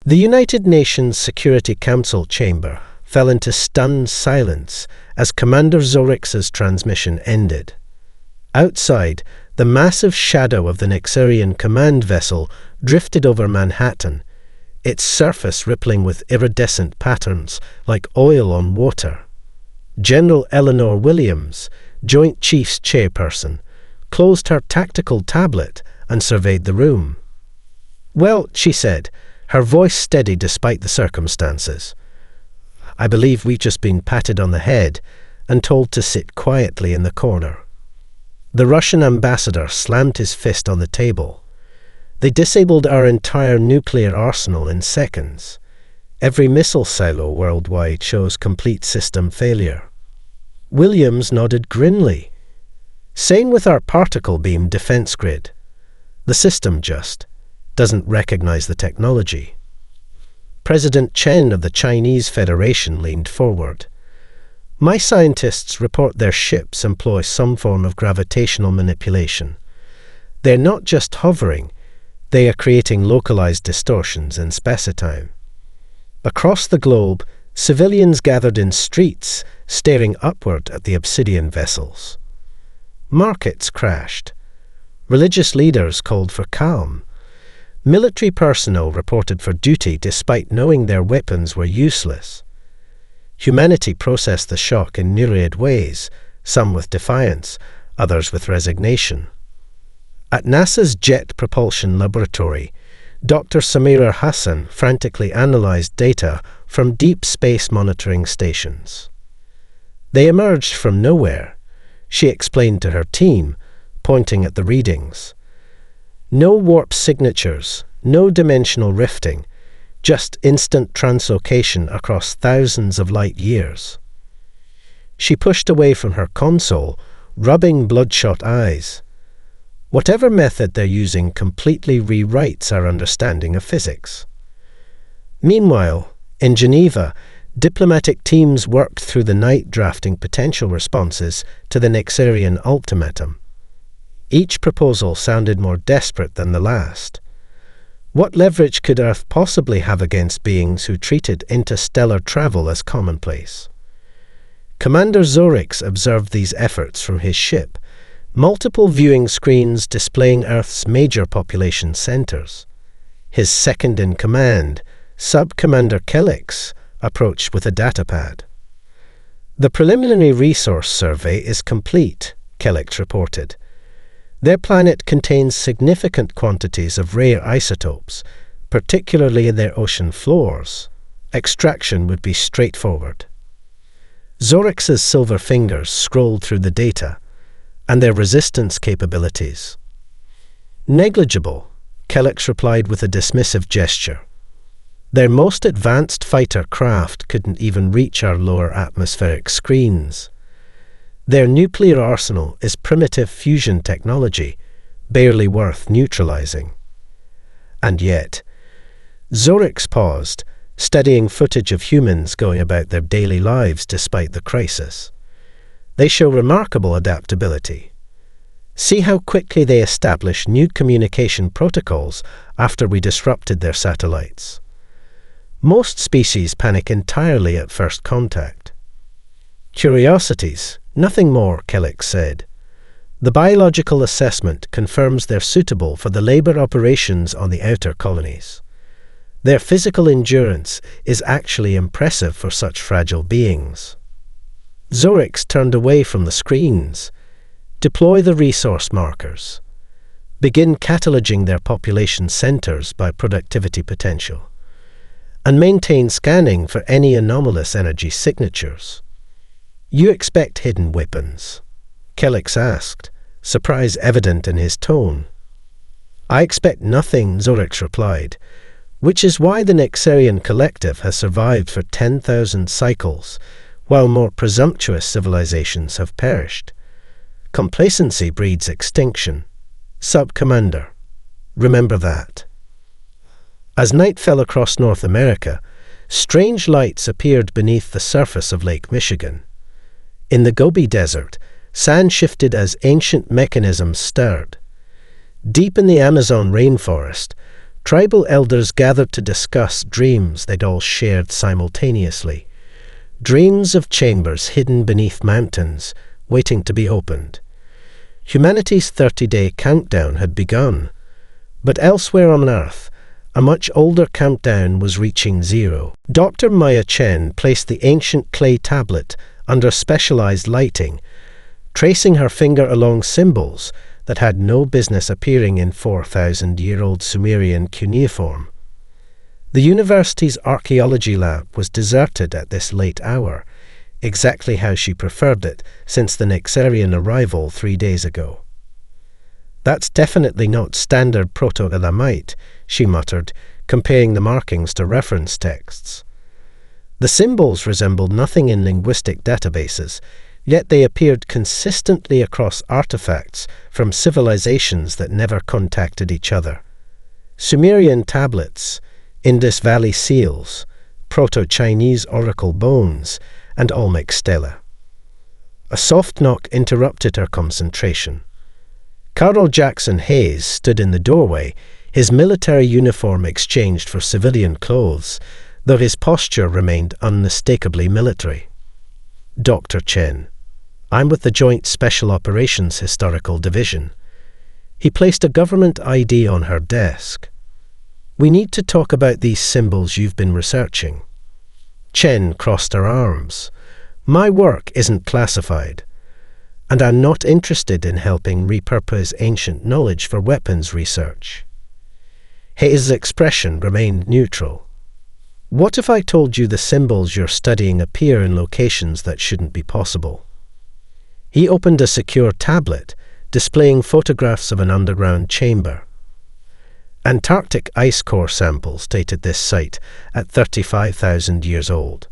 The United Nations Security Council chamber fell into stunned silence as Commander Zorix's transmission ended. Outside, the massive shadow of the Nexarian command vessel drifted over Manhattan, its surface rippling with iridescent patterns like oil on water. General Eleanor Williams, Joint Chiefs chairperson, closed her tactical tablet and surveyed the room. "Well," she said, her voice steady despite the circumstances, "I believe we've just been patted on the head and told to sit quietly in the corner." The Russian ambassador slammed his fist on the table. "They disabled our entire nuclear arsenal in seconds. Every missile silo worldwide shows complete system failure." Williams nodded grimly. "Same with our particle beam defense grid. The system just doesn't recognize the technology." President Chen of the Chinese Federation leaned forward. "My scientists report their ships employ some form of gravitational manipulation. They're not just hovering, they are creating localized distortions in spacetime." Across the globe, civilians gathered in streets, staring upward at the obsidian vessels. Markets crashed. Religious leaders called for calm. Military personnel reported for duty despite knowing their weapons were useless. Humanity processed the shock in myriad ways, some with defiance, others with resignation. At NASA's Jet Propulsion Laboratory, Dr. Samira Hassan frantically analyzed data from deep space monitoring stations. They emerged from nowhere, she explained to her team, pointing at the readings. No warp signatures, no dimensional rifting, just instant translocation across thousands of light years. She pushed away from her console, rubbing bloodshot eyes. Whatever method they're using completely rewrites our understanding of physics. Meanwhile, in Geneva, diplomatic teams worked through the night drafting potential responses to the Nexarian ultimatum. Each proposal sounded more desperate than the last. What leverage could Earth possibly have against beings who treated interstellar travel as commonplace? Commander Zorix observed these efforts from his ship, multiple viewing screens displaying Earth's major population centers. His second-in-command, Sub-Commander Kelix, approached with a datapad. "The preliminary resource survey is complete," Kelix reported. "Their planet contains significant quantities of rare isotopes, particularly in their ocean floors. Extraction would be straightforward." Zorix's silver fingers scrolled through the data, and their resistance capabilities. "Negligible," Kelix replied with a dismissive gesture. "Their most advanced fighter craft couldn't even reach our lower atmospheric screens. Their nuclear arsenal is primitive fusion technology, barely worth neutralizing." And yet, Zorix paused, studying footage of humans going about their daily lives despite the crisis. "They show remarkable adaptability. See how quickly they establish new communication protocols after we disrupted their satellites. Most species panic entirely at first contact." "Curiosities, nothing more," Kelix said. "The biological assessment confirms they're suitable for the labor operations on the outer colonies. Their physical endurance is actually impressive for such fragile beings." Zorix turned away from the screens. "Deploy the resource markers. Begin cataloging their population centers by productivity potential. And maintain scanning for any anomalous energy signatures." "You expect hidden weapons?" Kelix asked, surprise evident in his tone. "I expect nothing," Zorix replied, "which is why the Nexarian collective has survived for 10,000 cycles, while more presumptuous civilizations have perished. Complacency breeds extinction. Sub-Commander, remember that." As night fell across North America, strange lights appeared beneath the surface of Lake Michigan. In the Gobi Desert, sand shifted as ancient mechanisms stirred. Deep in the Amazon rainforest, Tribal elders gathered to discuss dreams they'd all shared simultaneously. Dreams of chambers hidden beneath mountains, waiting to be opened. Humanity's 30-day countdown had begun, but elsewhere on Earth, a much older countdown was reaching zero. Dr. Maya Chen placed the ancient clay tablet under specialized lighting, tracing her finger along symbols that had no business appearing in 4,000-year-old Sumerian cuneiform. The university's archaeology lab was deserted at this late hour, exactly how she preferred it since the Nexarian arrival 3 days ago. "That's definitely not standard Proto-Elamite," she muttered, comparing the markings to reference texts. The symbols resembled nothing in linguistic databases, yet they appeared consistently across artifacts from civilizations that never contacted each other. Sumerian tablets, Indus Valley seals, Proto-Chinese oracle bones, and Olmec stela. A soft knock interrupted her concentration. Carl Jackson Hayes stood in the doorway, his military uniform exchanged for civilian clothes, though his posture remained unmistakably military. "Dr. Chen, I'm with the Joint Special Operations Historical Division." He placed a government ID on her desk. "We need to talk about these symbols you've been researching." Chen crossed her arms. "My work isn't classified, and I'm not interested in helping repurpose ancient knowledge for weapons research." Hayes' expression remained neutral. "What if I told you the symbols you're studying appear in locations that shouldn't be possible?" He opened a secure tablet, displaying photographs of an underground chamber. Antarctic ice core samples dated this site at 35,000 years old.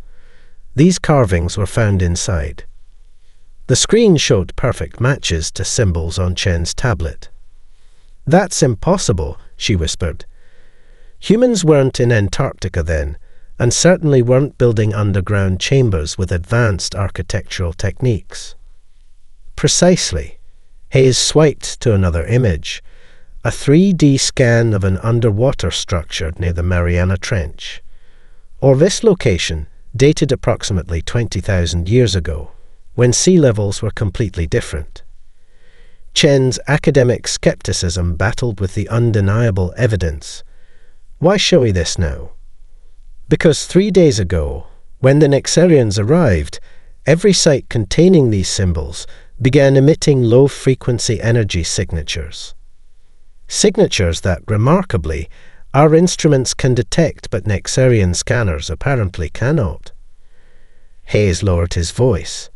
These carvings were found inside. The screen showed perfect matches to symbols on Chen's tablet. "That's impossible," she whispered. "Humans weren't in Antarctica then, and certainly weren't building underground chambers with advanced architectural techniques." "Precisely." Hayes swiped to another image, a 3D scan of an underwater structure near the Mariana Trench. Or this location, dated approximately 20,000 years ago, when sea levels were completely different. Chen's academic skepticism battled with the undeniable evidence. "Why show me this now?" "Because 3 days ago, when the Nexarians arrived, every site containing these symbols began emitting low-frequency energy signatures. Signatures that, remarkably, our instruments can detect but Nexarian scanners apparently cannot." Hayes lowered his voice.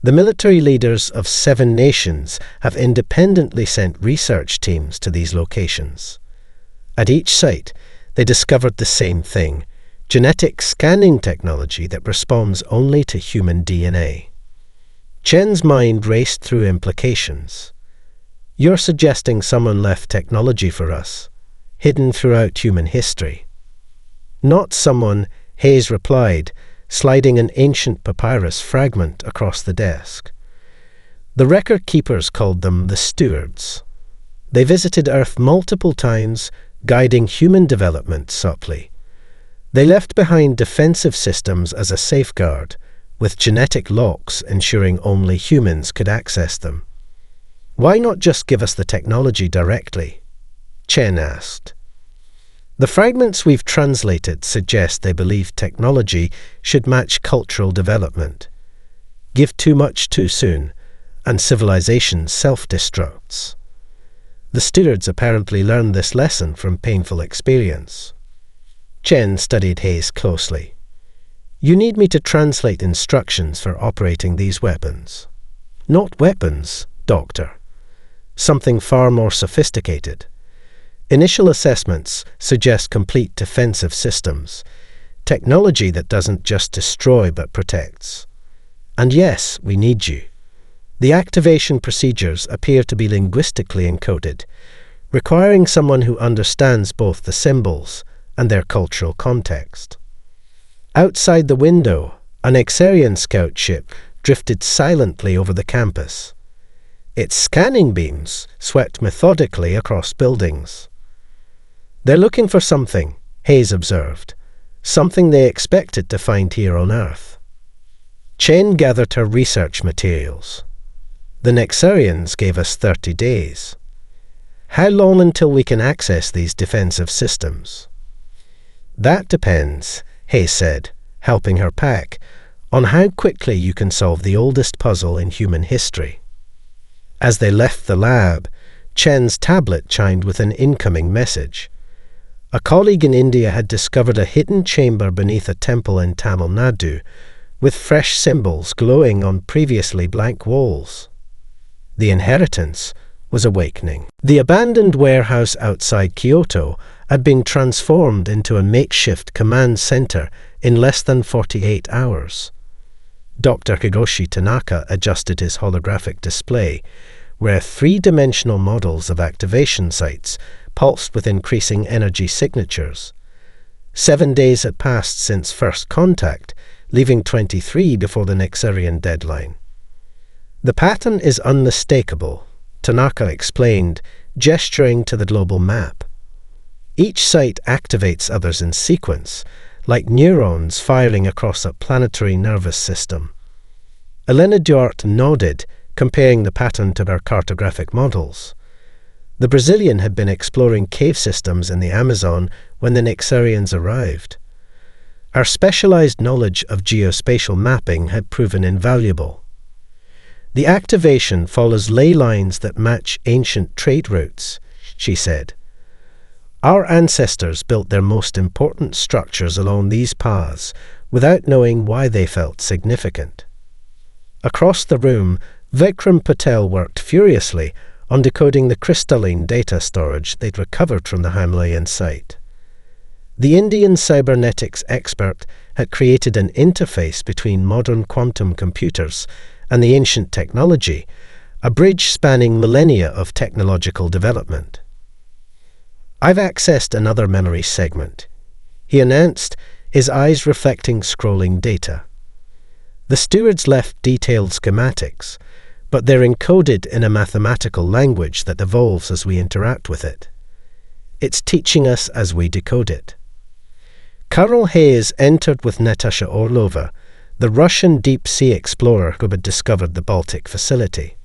"The military leaders of 7 nations have independently sent research teams to these locations. At each site, they discovered the same thing: genetic scanning technology that responds only to human DNA." Chen's mind raced through implications. "You're suggesting someone left technology for us, hidden throughout human history." "Not someone," Hayes replied, sliding an ancient papyrus fragment across the desk. "The record keepers called them the stewards. They visited Earth multiple times, guiding human development subtly. They left behind defensive systems as a safeguard, with genetic locks ensuring only humans could access them." "Why not just give us the technology directly?" Chen asked. "The fragments we've translated suggest they believe technology should match cultural development. Give too much too soon, and civilization self-destructs. The stewards apparently learned this lesson from painful experience." Chen studied Hayes closely. "You need me to translate instructions for operating these weapons." "Not weapons, Doctor. Something far more sophisticated. Initial assessments suggest complete defensive systems, technology that doesn't just destroy but protects. And yes, we need you. The activation procedures appear to be linguistically encoded, requiring someone who understands both the symbols and their cultural context." Outside the window, an Nexarian scout ship drifted silently over the campus. Its scanning beams swept methodically across buildings. "They're looking for something," Hayes observed. "Something they expected to find here on Earth." Chen gathered her research materials. "The Nexarians gave us 30 days. How long until we can access these defensive systems?" "That depends," Hayes said, helping her pack, "on how quickly you can solve the oldest puzzle in human history." As they left the lab, Chen's tablet chimed with an incoming message. A colleague in India had discovered a hidden chamber beneath a temple in Tamil Nadu, with fresh symbols glowing on previously blank walls. The inheritance was awakening. The abandoned warehouse outside Kyoto had been transformed into a makeshift command center in less than 48 hours. Dr. Hiroshi Tanaka adjusted his holographic display, where three-dimensional models of activation sites pulsed with increasing energy signatures. 7 days had passed since first contact, leaving 23 before the Nexarian deadline. "The pattern is unmistakable," Tanaka explained, gesturing to the global map. "Each site activates others in sequence, like neurons firing across a planetary nervous system." Elena Duarte nodded, comparing the pattern to their cartographic models. The Brazilian had been exploring cave systems in the Amazon when the Nexarians arrived. Our specialized knowledge of geospatial mapping had proven invaluable. "The activation follows ley lines that match ancient trade routes," she said. "Our ancestors built their most important structures along these paths without knowing why they felt significant." Across the room, Vikram Patel worked furiously on decoding the crystalline data storage they'd recovered from the Himalayan site. The Indian cybernetics expert had created an interface between modern quantum computers and the ancient technology, a bridge spanning millennia of technological development. "I've accessed another memory segment," he announced, his eyes reflecting scrolling data. The stewards left detailed schematics, but they're encoded in a mathematical language that evolves as we interact with it. It's teaching us as we decode it. Colonel Hayes entered with Natasha Orlova, the Russian deep-sea explorer who had discovered the Baltic facility.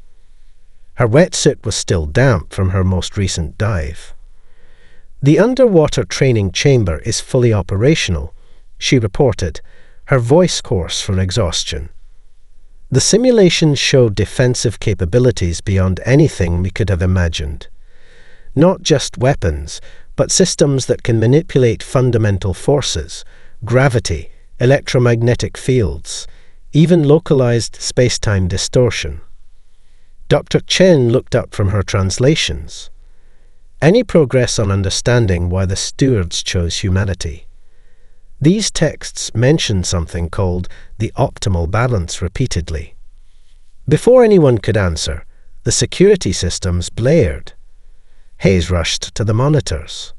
Her wetsuit was still damp from her most recent dive. "The underwater training chamber is fully operational," she reported, her voice hoarse from exhaustion. "The simulations show defensive capabilities beyond anything we could have imagined. Not just weapons, but systems that can manipulate fundamental forces, gravity, electromagnetic fields, even localized space-time distortion." Dr. Chen looked up from her translations. "Any progress on understanding why the stewards chose humanity?" These texts mention something called the optimal balance repeatedly. Before anyone could answer, the security systems blared. Hayes rushed to the monitors.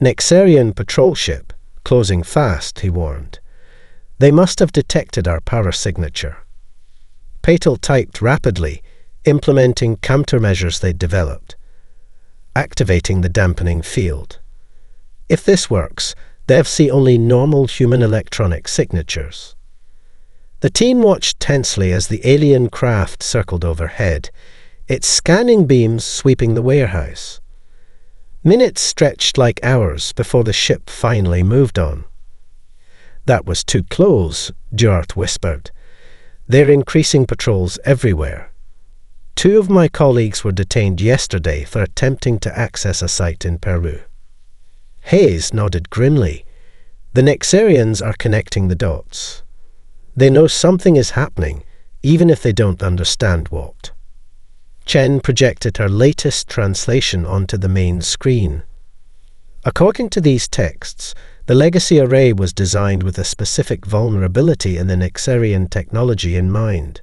"Nexarian patrol ship, closing fast," he warned. "They must have detected our power signature." Patel typed rapidly, implementing countermeasures they'd developed. "Activating the dampening field. If this works, they'll see only normal human electronic signatures." The team watched tensely as the alien craft circled overhead, its scanning beams sweeping the warehouse. Minutes stretched like hours before the ship finally moved on. "That was too close," Duarte whispered. "They're increasing patrols everywhere. 2 of my colleagues were detained yesterday for attempting to access a site in Peru." Hayes nodded grimly. The Nexarians are connecting the dots. They know something is happening, even if they don't understand what. Chen projected her latest translation onto the main screen. According to these texts, the legacy array was designed with a specific vulnerability in the Nexarian technology in mind.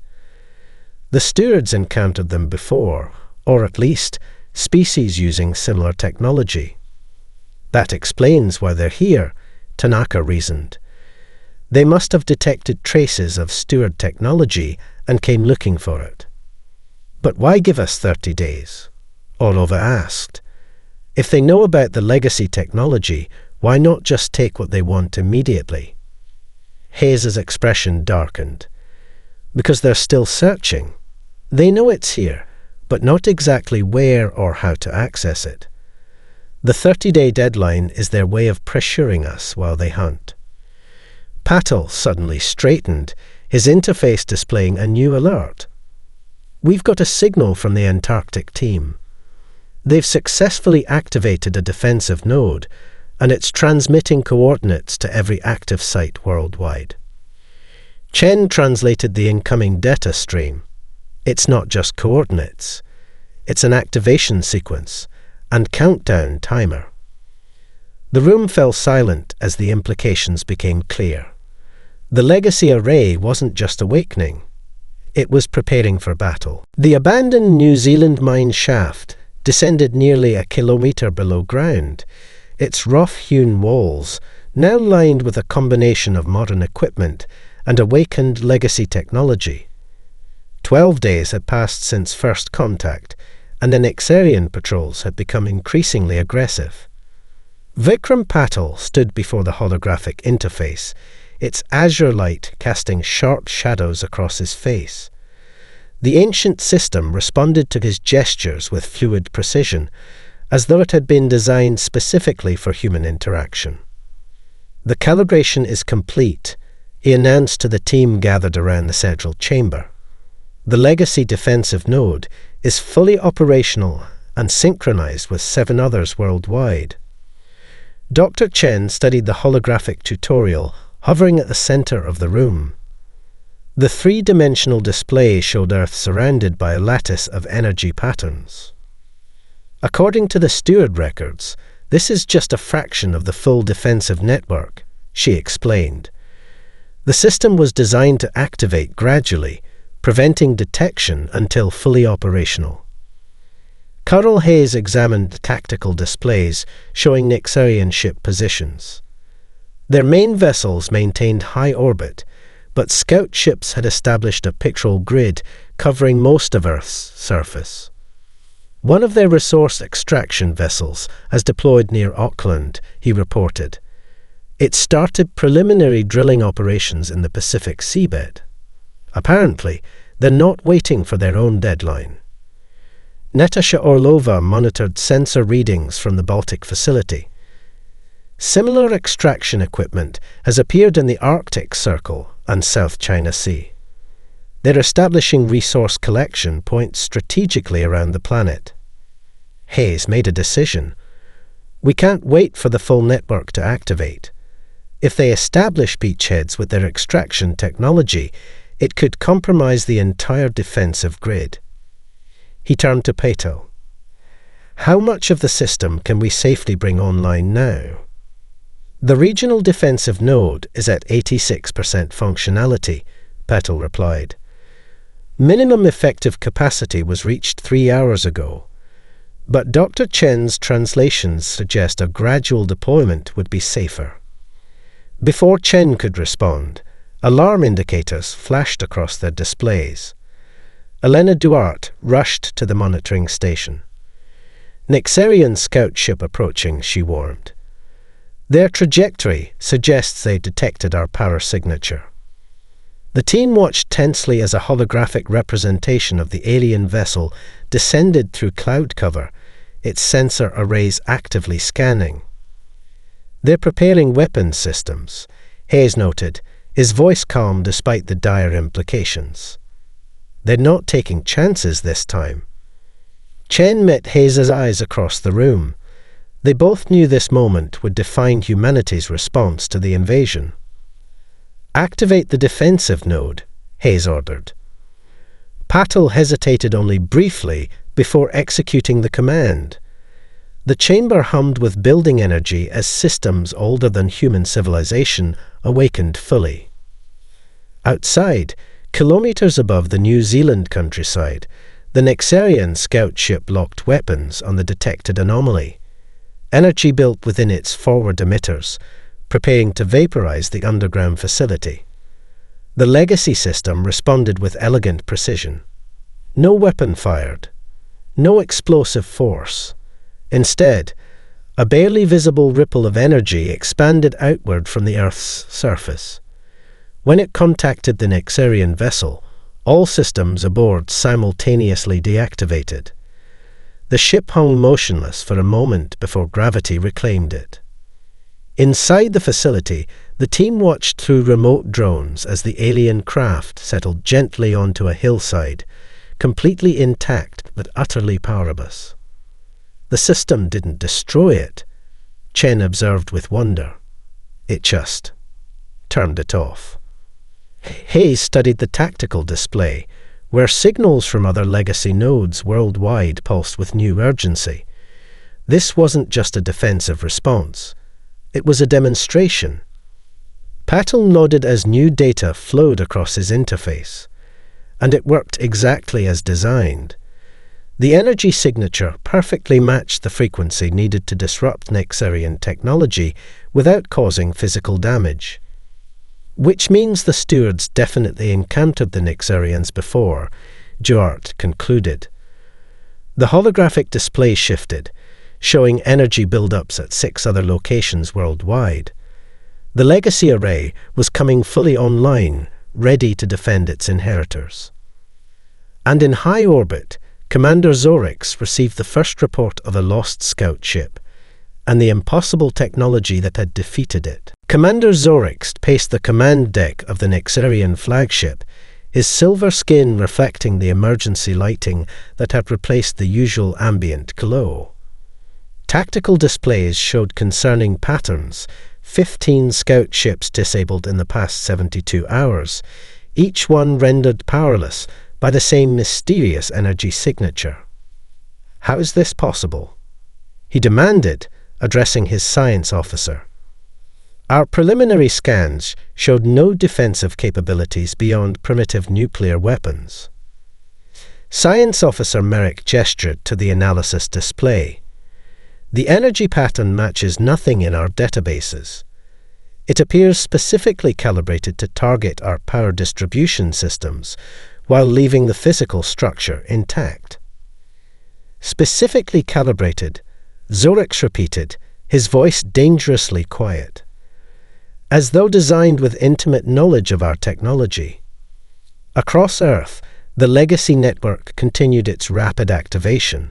The stewards encountered them before, or at least species using similar technology. "That explains why they're here," Tanaka reasoned. "They must have detected traces of steward technology and came looking for it." "But why give us 30 days?" Orlova asked. If they know about the legacy technology, why not just take what they want immediately? Hayes's expression darkened. Because they're still searching. They know it's here, but not exactly where or how to access it. The 30-day deadline is their way of pressuring us while they hunt. Patel suddenly straightened, his interface displaying a new alert. We've got a signal from the Antarctic team. They've successfully activated a defensive node, and it's transmitting coordinates to every active site worldwide. Chen translated the incoming data stream. It's not just coordinates. It's an activation sequence and countdown timer. The room fell silent as the implications became clear. The legacy array wasn't just awakening. It was preparing for battle. The abandoned New Zealand mine shaft descended nearly a kilometre below ground, its rough-hewn walls now lined with a combination of modern equipment and awakened legacy technology. 12 days had passed since first contact, and the Nexarian patrols had become increasingly aggressive. Vikram Patel stood before the holographic interface, its azure light casting sharp shadows across his face. The ancient system responded to his gestures with fluid precision, as though it had been designed specifically for human interaction. The calibration is complete, he announced to the team gathered around the central chamber. The legacy defensive node is fully operational and synchronized with 7 others worldwide. Dr. Chen studied the holographic tutorial, hovering at the center of the room. The 3-dimensional display showed Earth surrounded by a lattice of energy patterns. According to the steward records, this is just a fraction of the full defensive network, she explained. The system was designed to activate gradually, preventing detection until fully operational. Colonel Hayes examined tactical displays showing Nexarian ship positions. Their main vessels maintained high orbit, but scout ships had established a pictorial grid covering most of Earth's surface. One of their resource extraction vessels has deployed near Auckland, he reported. It started preliminary drilling operations in the Pacific seabed. Apparently, they're not waiting for their own deadline. Natasha Orlova monitored sensor readings from the Baltic facility. Similar extraction equipment has appeared in the Arctic Circle and South China Sea. They're establishing resource collection points strategically around the planet. Hayes made a decision. We can't wait for the full network to activate. If they establish beachheads with their extraction technology, it could compromise the entire defensive grid. He turned to Patel. How much of the system can we safely bring online now? The regional defensive node is at 86% functionality, Patel replied. Minimum effective capacity was reached 3 hours ago, but Dr. Chen's translations suggest a gradual deployment would be safer. Before Chen could respond, alarm indicators flashed across their displays. Elena Duarte rushed to the monitoring station. Nexarian scout ship approaching, she warned. Their trajectory suggests they detected our power signature. The team watched tensely as a holographic representation of the alien vessel descended through cloud cover, its sensor arrays actively scanning. They're preparing weapons systems, Hayes noted, his voice calm despite the dire implications. They're not taking chances this time. Chen met Hayes' eyes across the room. They both knew this moment would define humanity's response to the invasion. Activate the defensive node, Hayes ordered. Patel hesitated only briefly before executing the command. The chamber hummed with building energy as systems older than human civilization awakened fully. Outside, kilometers above the New Zealand countryside, the Nexarian scout ship locked weapons on the detected anomaly. Energy built within its forward emitters, preparing to vaporize the underground facility. The legacy system responded with elegant precision. No weapon fired. No explosive force. Instead, A barely visible ripple of energy expanded outward from the Earth's surface. When it contacted the Nexarian vessel, all systems aboard simultaneously deactivated. The ship hung motionless for a moment before gravity reclaimed it. Inside the facility, the team watched through remote drones as the alien craft settled gently onto a hillside, completely intact but utterly powerless. The system didn't destroy it, Chen observed with wonder. It just turned it off. Hayes studied the tactical display, where signals from other legacy nodes worldwide pulsed with new urgency. This wasn't just a defensive response. It was a demonstration. Patel nodded as new data flowed across his interface, and it worked exactly as designed. The energy signature perfectly matched the frequency needed to disrupt Nexarian technology without causing physical damage. Which means the stewards definitely encountered the Nexarians before, Duarte concluded. The holographic display shifted, showing energy buildups at 6 other locations worldwide. The legacy array was coming fully online, ready to defend its inheritors. And in high orbit, Commander Zorix received the first report of a lost scout ship, and the impossible technology that had defeated it. Commander Zorix paced the command deck of the Nexarian flagship, his silver skin reflecting the emergency lighting that had replaced the usual ambient glow. Tactical displays showed concerning patterns: 15 scout ships disabled in the past 72 hours, each one rendered powerless by the same mysterious energy signature. How is this possible? He demanded, addressing his science officer. Our preliminary scans showed no defensive capabilities beyond primitive nuclear weapons. Science Officer Merrick gestured to the analysis display. The energy pattern matches nothing in our databases. It appears specifically calibrated to target our power distribution systems, while leaving the physical structure intact. Specifically calibrated, Zorix repeated, his voice dangerously quiet. As though designed with intimate knowledge of our technology. Across Earth, the legacy network continued its rapid activation.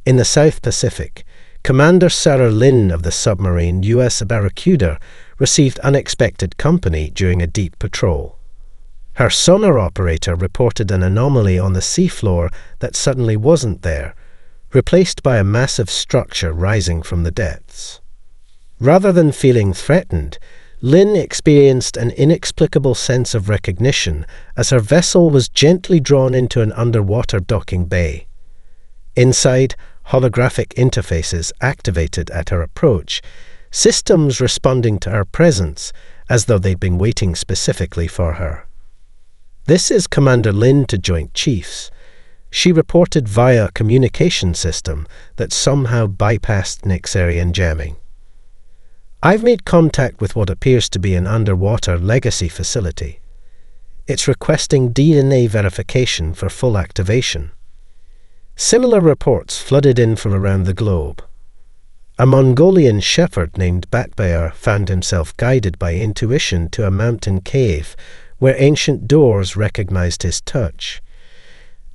In the South Pacific, Commander Sarah Lynn of the submarine U.S. Barracuda received unexpected company during a deep patrol. Her sonar operator reported an anomaly on the seafloor that suddenly wasn't there, replaced by a massive structure rising from the depths. Rather than feeling threatened, Lynn experienced an inexplicable sense of recognition as her vessel was gently drawn into an underwater docking bay. Inside, holographic interfaces activated at her approach, systems responding to her presence as though they'd been waiting specifically for her. "This is Commander Lynn to Joint Chiefs," she reported via a communication system that somehow bypassed Nexarian jamming. "I've made contact with what appears to be an underwater legacy facility. It's requesting DNA verification for full activation." Similar reports flooded in from around the globe. A Mongolian shepherd named Batbear found himself guided by intuition to a mountain cave where ancient doors recognized his touch.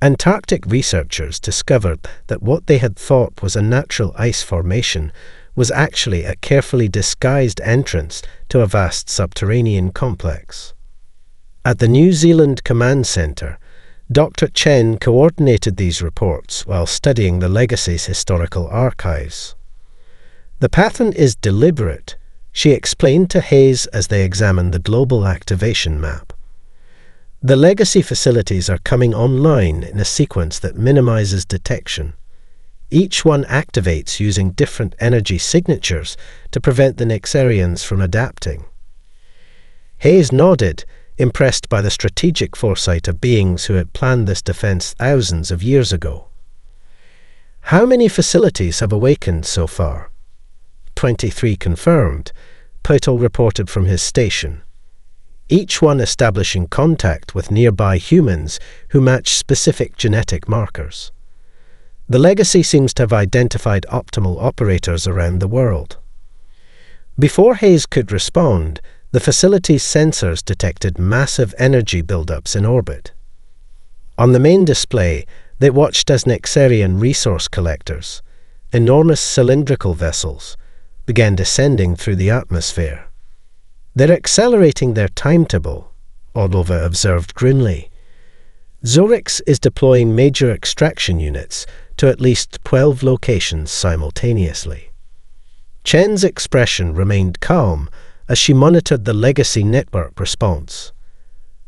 Antarctic researchers discovered that what they had thought was a natural ice formation was actually a carefully disguised entrance to a vast subterranean complex. At the New Zealand Command Centre, Dr. Chen coordinated these reports while studying the legacy's historical archives. "The pattern is deliberate," she explained to Hayes as they examined the global activation map. "The legacy facilities are coming online in a sequence that minimizes detection. Each one activates using different energy signatures to prevent the Nexarians from adapting." Hayes nodded, impressed by the strategic foresight of beings who had planned this defense thousands of years ago. "How many facilities have awakened so far?" 23 confirmed, Peutel reported from his station. Each one establishing contact with nearby humans who match specific genetic markers. The Legacy seems to have identified optimal operators around the world. Before Hayes could respond, the facility's sensors detected massive energy buildups in orbit. On the main display, they watched as Nexarian resource collectors, enormous cylindrical vessels, began descending through the atmosphere. They're accelerating their timetable, Orlova observed grimly. Zorix is deploying major extraction units to at least 12 locations simultaneously. Chen's expression remained calm as she monitored the Legacy network response.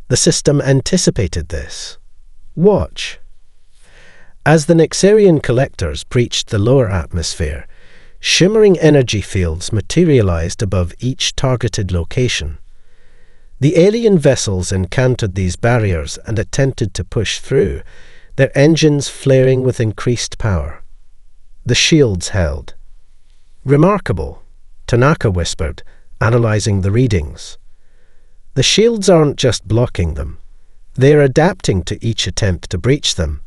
The system anticipated this. Watch. As the Nexarian collectors breached the lower atmosphere, shimmering energy fields materialized above each targeted location. The alien vessels encountered these barriers and attempted to push through, their engines flaring with increased power. The shields held. Remarkable, Tanaka whispered, analyzing the readings. The shields aren't just blocking them. They are adapting to each attempt to breach them,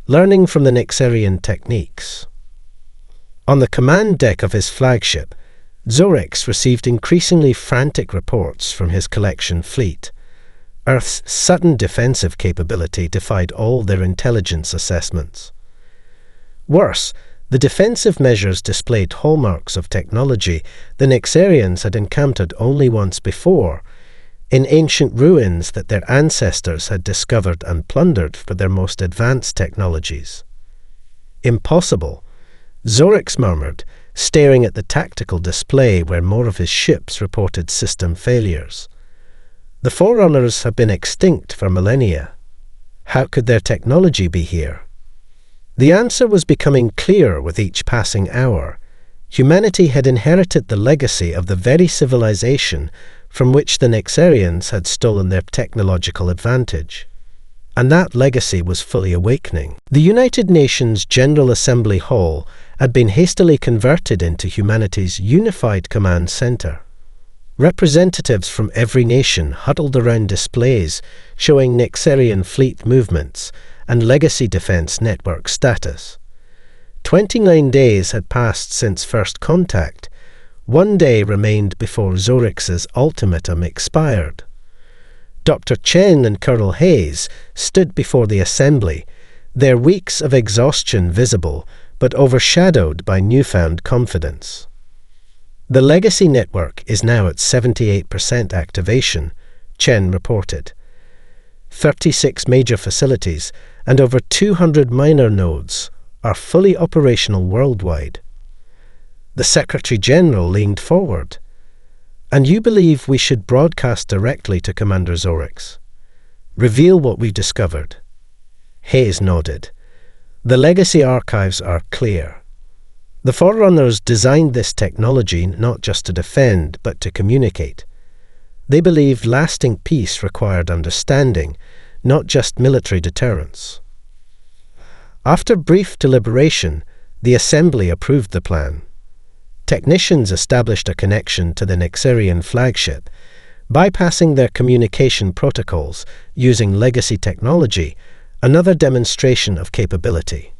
learning from the Nexarian techniques. On the command deck of his flagship, Zorix received increasingly frantic reports from his collection fleet. Earth's sudden defensive capability defied all their intelligence assessments. Worse, the defensive measures displayed hallmarks of technology the Nexarians had encountered only once before, in ancient ruins that their ancestors had discovered and plundered for their most advanced technologies. Impossible, Zorix murmured, staring at the tactical display where more of his ships reported system failures. The Forerunners have been extinct for millennia. How could their technology be here? The answer was becoming clear with each passing hour. Humanity had inherited the legacy of the very civilization from which the Nexarians had stolen their technological advantage. And that legacy was fully awakening. The United Nations General Assembly Hall had been hastily converted into humanity's unified command center. Representatives from every nation huddled around displays showing Nexarian fleet movements and legacy defense network status. 29 days had passed since first contact. 1 day remained before Zorix's ultimatum expired. Dr. Chen and Colonel Hayes stood before the assembly, their weeks of exhaustion visible, but overshadowed by newfound confidence. The legacy network is now at 78% activation, Chen reported. 36 major facilities and over 200 minor nodes are fully operational worldwide. The Secretary-General leaned forward. And you believe we should broadcast directly to Commander Zorix? Reveal what we've discovered. Hayes nodded. The legacy archives are clear. The Forerunners designed this technology not just to defend, but to communicate. They believed lasting peace required understanding, not just military deterrence. After brief deliberation, the Assembly approved the plan. Technicians established a connection to the Nexarian flagship, bypassing their communication protocols using legacy technology, another demonstration of capability.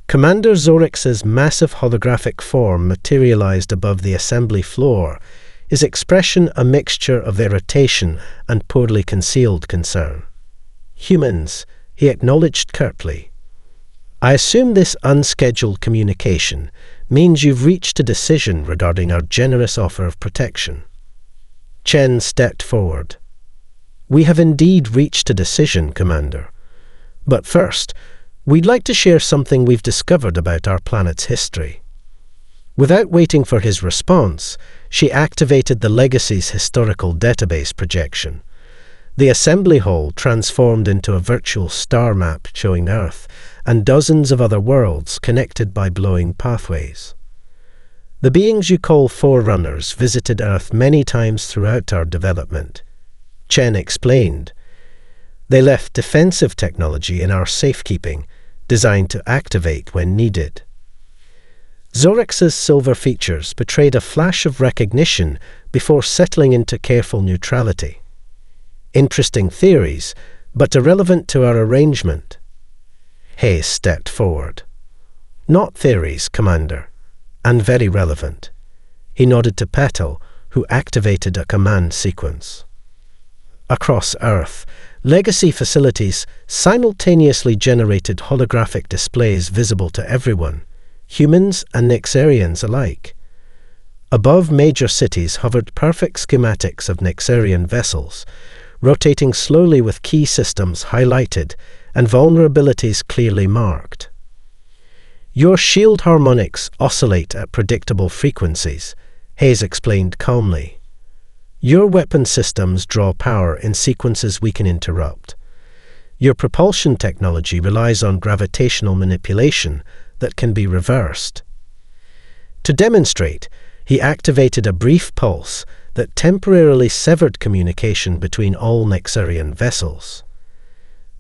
Commander Zorix's massive holographic form materialized above the assembly floor, his expression a mixture of irritation and poorly concealed concern. Humans, he acknowledged curtly. I assume this unscheduled communication means you've reached a decision regarding our generous offer of protection. Chen stepped forward. We have indeed reached a decision, Commander. But first, we'd like to share something we've discovered about our planet's history. Without waiting for his response, she activated the Legacy's historical database projection. The assembly hall transformed into a virtual star map showing Earth and dozens of other worlds connected by glowing pathways. The beings you call Forerunners visited Earth many times throughout our development. Chen explained. They left defensive technology in our safekeeping, designed to activate when needed. Zorix's silver features betrayed a flash of recognition before settling into careful neutrality. Interesting theories, but irrelevant to our arrangement. Hayes stepped forward. "Not theories, Commander, and very relevant." He nodded to Petal, who activated a command sequence. Across Earth, legacy facilities simultaneously generated holographic displays visible to everyone, humans and Nexarians alike. Above major cities hovered perfect schematics of Nexarian vessels, rotating slowly with key systems highlighted and vulnerabilities clearly marked. "Your shield harmonics oscillate at predictable frequencies," Hayes explained calmly. "Your weapon systems draw power in sequences we can interrupt. Your propulsion technology relies on gravitational manipulation that can be reversed." To demonstrate, he activated a brief pulse that temporarily severed communication between all Nexarian vessels.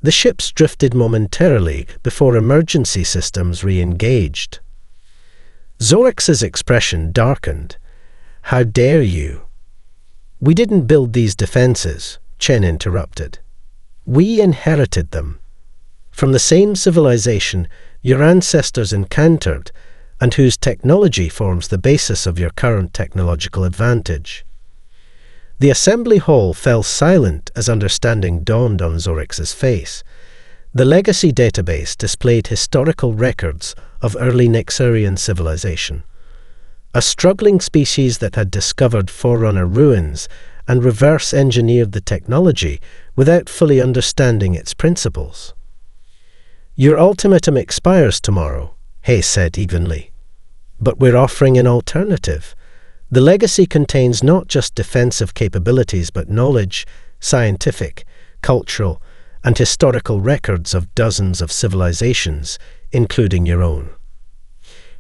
The ships drifted momentarily before emergency systems re-engaged. Zorix's expression darkened. "How dare you?" "We didn't build these defenses," Chen interrupted. "We inherited them. From the same civilization your ancestors encountered and whose technology forms the basis of your current technological advantage." The assembly hall fell silent as understanding dawned on Zorix's face. The legacy database displayed historical records of early Nexarian civilization. A struggling species that had discovered Forerunner ruins and reverse-engineered the technology without fully understanding its principles. "Your ultimatum expires tomorrow," Hayes said evenly. "But we're offering an alternative. The legacy contains not just defensive capabilities but knowledge, scientific, cultural, and historical records of dozens of civilizations, including your own."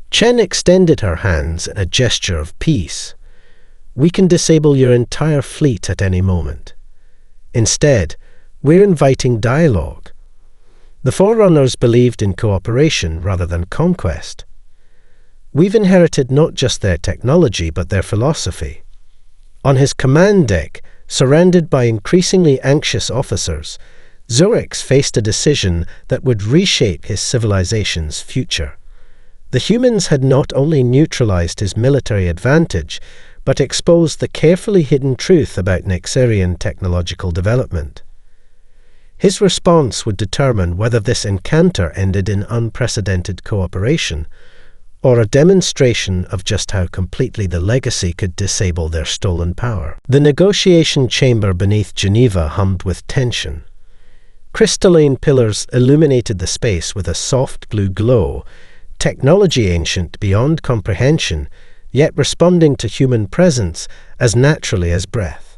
Chen extended her hands in a gesture of peace. "We can disable your entire fleet at any moment. Instead, we're inviting dialogue. The Forerunners believed in cooperation rather than conquest. We've inherited not just their technology but their philosophy." On his command deck, surrounded by increasingly anxious officers, Zorix faced a decision that would reshape his civilization's future. The humans had not only neutralized his military advantage, but exposed the carefully hidden truth about Nexarian technological development. His response would determine whether this encounter ended in unprecedented cooperation, or a demonstration of just how completely the legacy could disable their stolen power. The negotiation chamber beneath Geneva hummed with tension. Crystalline pillars illuminated the space with a soft blue glow, technology ancient beyond comprehension, yet responding to human presence as naturally as breath.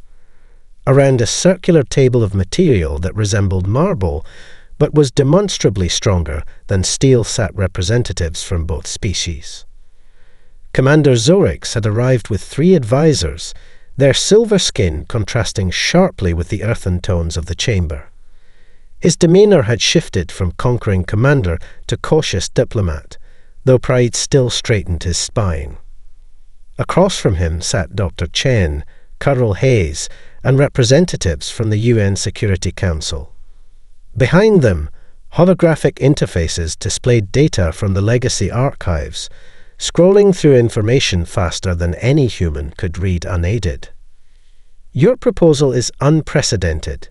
Around a circular table of material that resembled marble, but was demonstrably stronger than steel sat representatives from both species. Commander Zorix had arrived with 3 advisors, their silver skin contrasting sharply with the earthen tones of the chamber. His demeanor had shifted from conquering commander to cautious diplomat, though pride still straightened his spine. Across from him sat Dr. Chen, Colonel Hayes, and representatives from the UN Security Council. Behind them, holographic interfaces displayed data from the legacy archives, scrolling through information faster than any human could read unaided. "Your proposal is unprecedented,"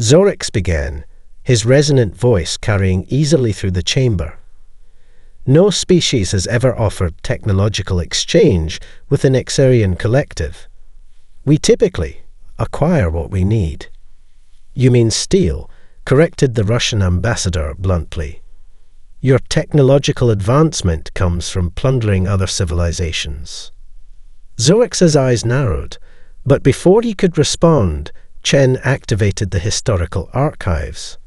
Zorix began, his resonant voice carrying easily through the chamber. "No species has ever offered technological exchange with the Nexarian collective. We typically acquire what we need." "You mean steal," corrected the Russian ambassador bluntly. "Your technological advancement comes from plundering other civilizations." Zorix's eyes narrowed, but before he could respond, Chen activated the historical archives.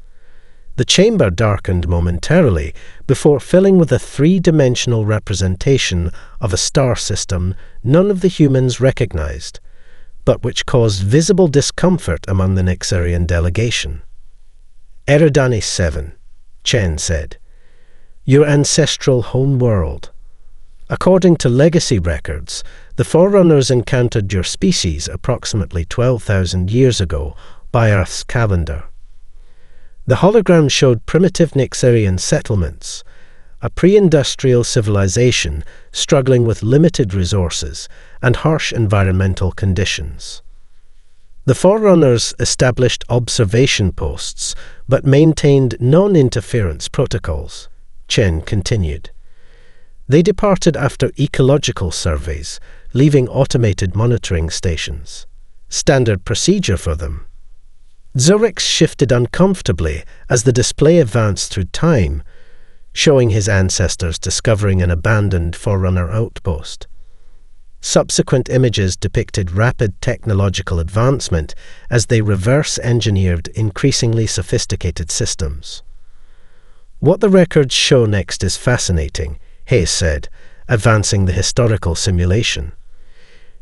The chamber darkened momentarily before filling with a 3-dimensional representation of a star system none of the humans recognized, but which caused visible discomfort among the Nexarian delegation. "Eridani 7, Chen said. "Your ancestral home world. According to legacy records, the Forerunners encountered your species approximately 12,000 years ago by Earth's calendar. The hologram showed primitive Nexarian settlements, a pre-industrial civilization struggling with limited resources and harsh environmental conditions. The Forerunners established observation posts but maintained non-interference protocols, Chen continued. They departed after ecological surveys, leaving automated monitoring stations. Standard procedure for them. Zorix shifted uncomfortably as the display advanced through time, showing his ancestors discovering an abandoned Forerunner outpost. Subsequent images depicted rapid technological advancement as they reverse-engineered increasingly sophisticated systems. What the records show next is fascinating, Hayes said, advancing the historical simulation.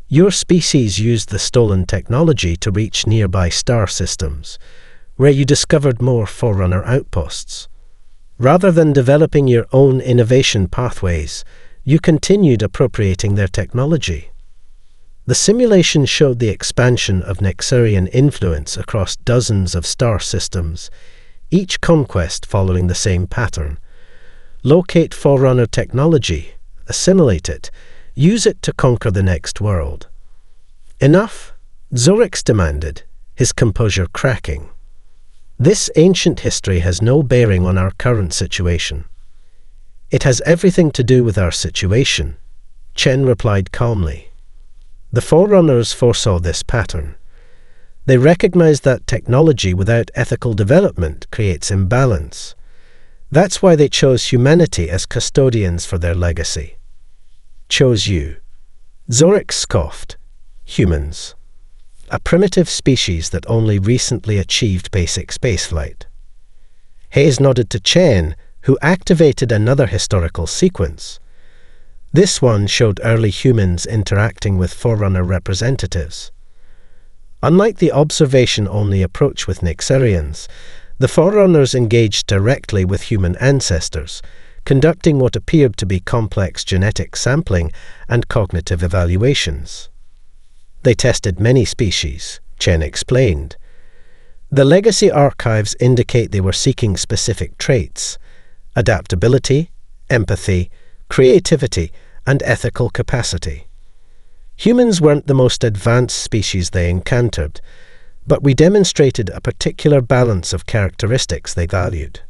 Your species used the stolen technology to reach nearby star systems, where you discovered more Forerunner outposts. Rather than developing your own innovation pathways, you continued appropriating their technology. The simulation showed the expansion of Nexarian influence across dozens of star systems, each conquest following the same pattern. Locate Forerunner technology, assimilate it, use it to conquer the next world. Enough? Zorix demanded, his composure cracking. This ancient history has no bearing on our current situation. It has everything to do with our situation, Chen replied calmly. The Forerunners foresaw this pattern. They recognized that technology without ethical development creates imbalance. That's why they chose humanity as custodians for their legacy. Chose you. Zorix scoffed. Humans. A primitive species that only recently achieved basic spaceflight. Hayes nodded to Chen, who activated another historical sequence. This one showed early humans interacting with Forerunner representatives. Unlike the observation-only approach with Nexarians, the Forerunners engaged directly with human ancestors, conducting what appeared to be complex genetic sampling and cognitive evaluations. They tested many species, Chen explained. The legacy archives indicate they were seeking specific traits: adaptability, empathy, creativity, and ethical capacity. Humans weren't the most advanced species they encountered, but we demonstrated a particular balance of characteristics they valued.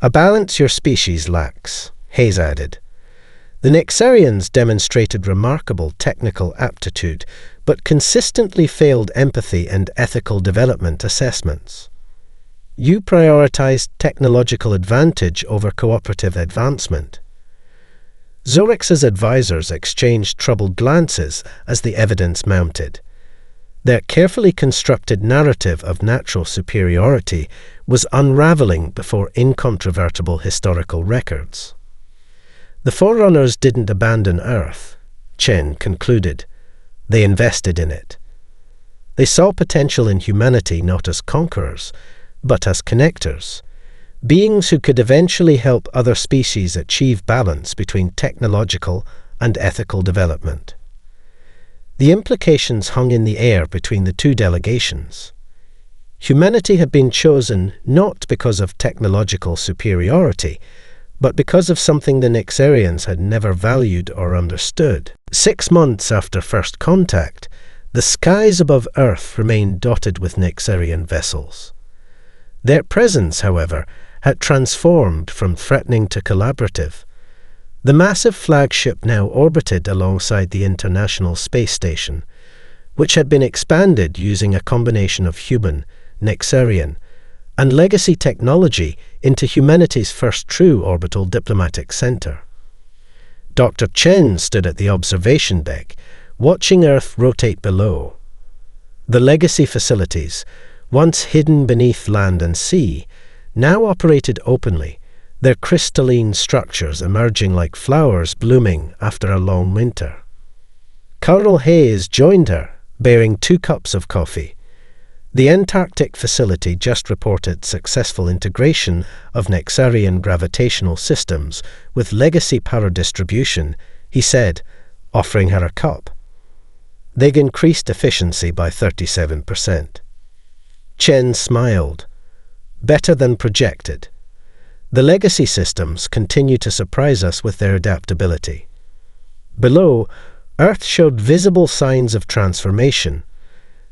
A balance your species lacks, Hayes added. The Nexarians demonstrated remarkable technical aptitude, but consistently failed empathy and ethical development assessments. You prioritized technological advantage over cooperative advancement. Zorix's advisors exchanged troubled glances as the evidence mounted. Their carefully constructed narrative of natural superiority was unraveling before incontrovertible historical records. The Forerunners didn't abandon Earth, Chen concluded. They invested in it. They saw potential in humanity not as conquerors, but as connectors, beings who could eventually help other species achieve balance between technological and ethical development. The implications hung in the air between the two delegations. Humanity had been chosen not because of technological superiority, but because of something the Nexarians had never valued or understood. 6 months after first contact, the skies above Earth remained dotted with Nexarian vessels. Their presence, however, had transformed from threatening to collaborative. The massive flagship now orbited alongside the International Space Station, which had been expanded using a combination of human, Nexarian, and legacy technology into humanity's first true orbital diplomatic center. Dr. Chen stood at the observation deck, watching Earth rotate below. The legacy facilities, once hidden beneath land and sea, now operated openly, their crystalline structures emerging like flowers blooming after a long winter. Colonel Hayes joined her, bearing 2 cups of coffee. The Antarctic facility just reported successful integration of Nexarian gravitational systems with legacy power distribution, he said, offering her a cup. They'd increased efficiency by 37%. Chen smiled. Better than projected. The legacy systems continue to surprise us with their adaptability. Below, Earth showed visible signs of transformation.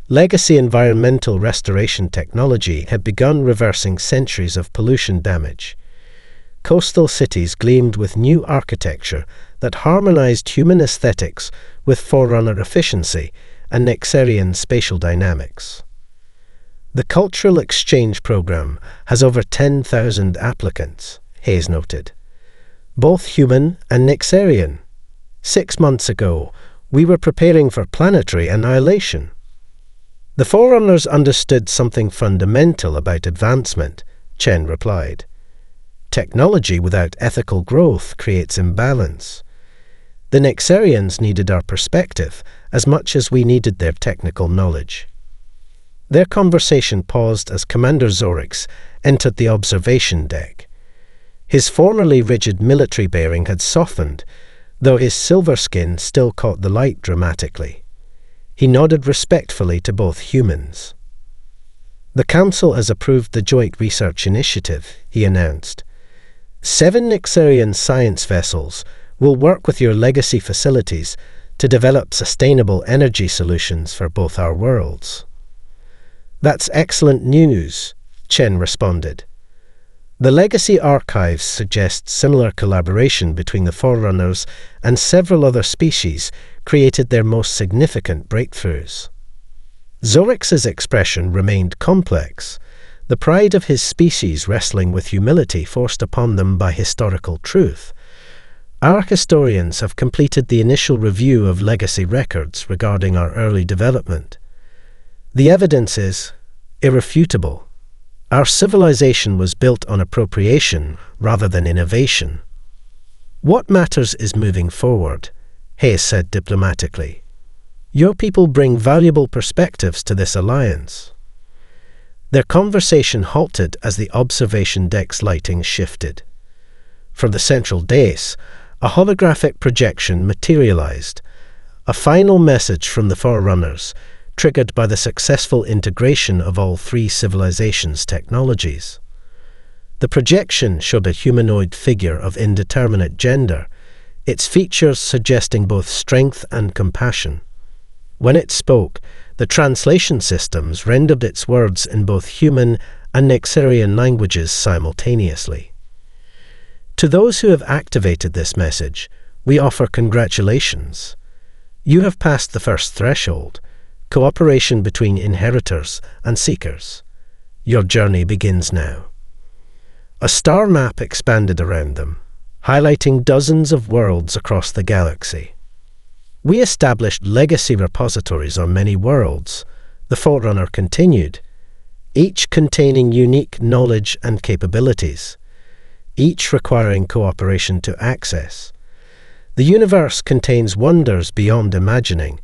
Legacy environmental restoration technology had begun reversing centuries of pollution damage. Coastal cities gleamed with new architecture that harmonized human aesthetics with Forerunner efficiency and Nexarian spatial dynamics. The Cultural Exchange Program has over 10,000 applicants, Hayes noted, both human and Nexarian. 6 months ago, we were preparing for planetary annihilation. The Forerunners understood something fundamental about advancement, Chen replied. Technology without ethical growth creates imbalance. The Nexarians needed our perspective as much as we needed their technical knowledge. Their conversation paused as Commander Zorix entered the observation deck. His formerly rigid military bearing had softened, though his silver skin still caught the light dramatically. He nodded respectfully to both humans. The Council has approved the Joint Research Initiative, he announced. 7 Nexarian science vessels will work with your legacy facilities to develop sustainable energy solutions for both our worlds. That's excellent news, Chen responded. The Legacy Archives suggest similar collaboration between the Forerunners and several other species created their most significant breakthroughs. Zorix's expression remained complex, the pride of his species wrestling with humility forced upon them by historical truth. Our historians have completed the initial review of legacy records regarding our early development. The evidence is irrefutable. Our civilization was built on appropriation rather than innovation. What matters is moving forward, Hayes said diplomatically. Your people bring valuable perspectives to this alliance. Their conversation halted as the observation deck's lighting shifted. From the central dais, a holographic projection materialized, a final message from the Forerunners, triggered by the successful integration of all 3 civilizations' technologies. The projection showed a humanoid figure of indeterminate gender, its features suggesting both strength and compassion. When it spoke, the translation systems rendered its words in both human and Nexarian languages simultaneously. To those who have activated this message, we offer congratulations. You have passed the first threshold, cooperation between inheritors and seekers. Your journey begins now. A star map expanded around them, highlighting dozens of worlds across the galaxy. We established legacy repositories on many worlds, the Forerunner continued, each containing unique knowledge and capabilities, each requiring cooperation to access. The universe contains wonders beyond imagining,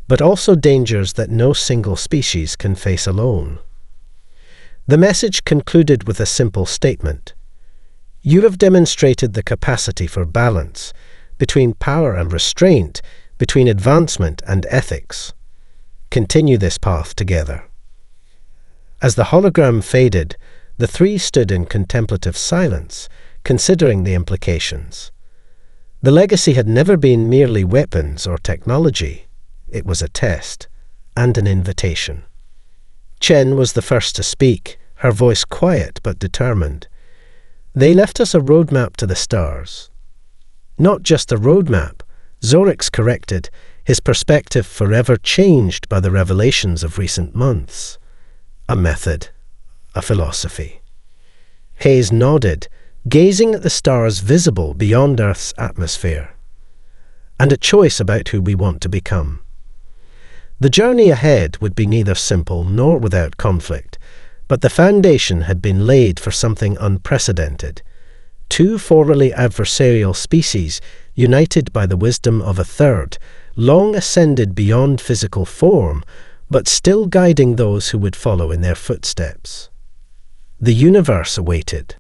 but also dangers that no single species can face alone. The message concluded with a simple statement. You have demonstrated the capacity for balance between power and restraint, between advancement and ethics. Continue this path together. As the hologram faded, the 3 stood in contemplative silence, considering the implications. The legacy had never been merely weapons or technology. It was a test and an invitation. Chen was the first to speak, her voice quiet but determined. They left us a roadmap to the stars. Not just a roadmap, Zorix corrected, his perspective forever changed by the revelations of recent months. A method, a philosophy. Hayes nodded, gazing at the stars visible beyond Earth's atmosphere. And a choice about who we want to become. The journey ahead would be neither simple nor without conflict, but the foundation had been laid for something unprecedented. 2 formerly adversarial species, united by the wisdom of a third, long ascended beyond physical form, but still guiding those who would follow in their footsteps. The universe awaited.